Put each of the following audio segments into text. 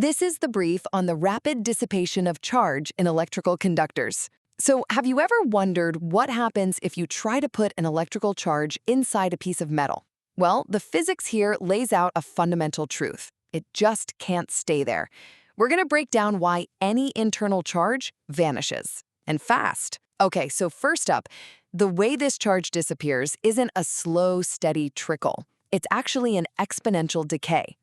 This is the brief on the rapid dissipation of charge in electrical conductors. So, have you ever wondered what happens if you try to put an electrical charge inside a piece of metal? Well, the physics here lays out a fundamental truth. It just can't stay there. We're going to break down why any internal charge vanishes, and fast. Okay, so first up, the way this charge disappears isn't a slow, steady trickle. It's actually an exponential decay.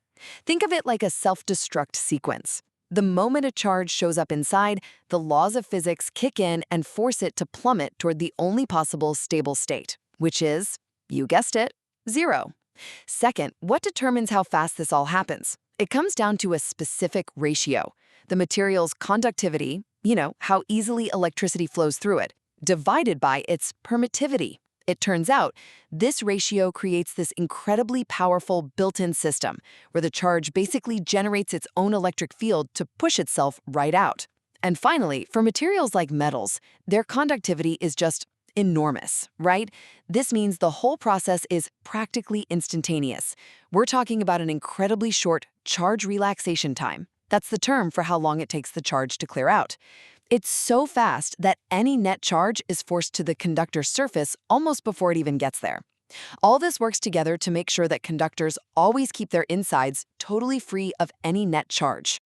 Think of it like a self-destruct sequence. The moment a charge shows up inside, the laws of physics kick in and force it to plummet toward the only possible stable state, which is, you guessed it, zero. Second, what determines how fast this all happens? It comes down to a specific ratio. The material's conductivity, how easily electricity flows through it, divided by its permittivity. It turns out, this ratio creates this incredibly powerful built-in system where the charge basically generates its own electric field to push itself right out. And finally, for materials like metals, their conductivity is just enormous, right? This means the whole process is practically instantaneous. We're talking about an incredibly short charge relaxation time. That's the term for how long it takes the charge to clear out. It's so fast that any net charge is forced to the conductor's surface almost before it even gets there. All this works together to make sure that conductors always keep their insides totally free of any net charge.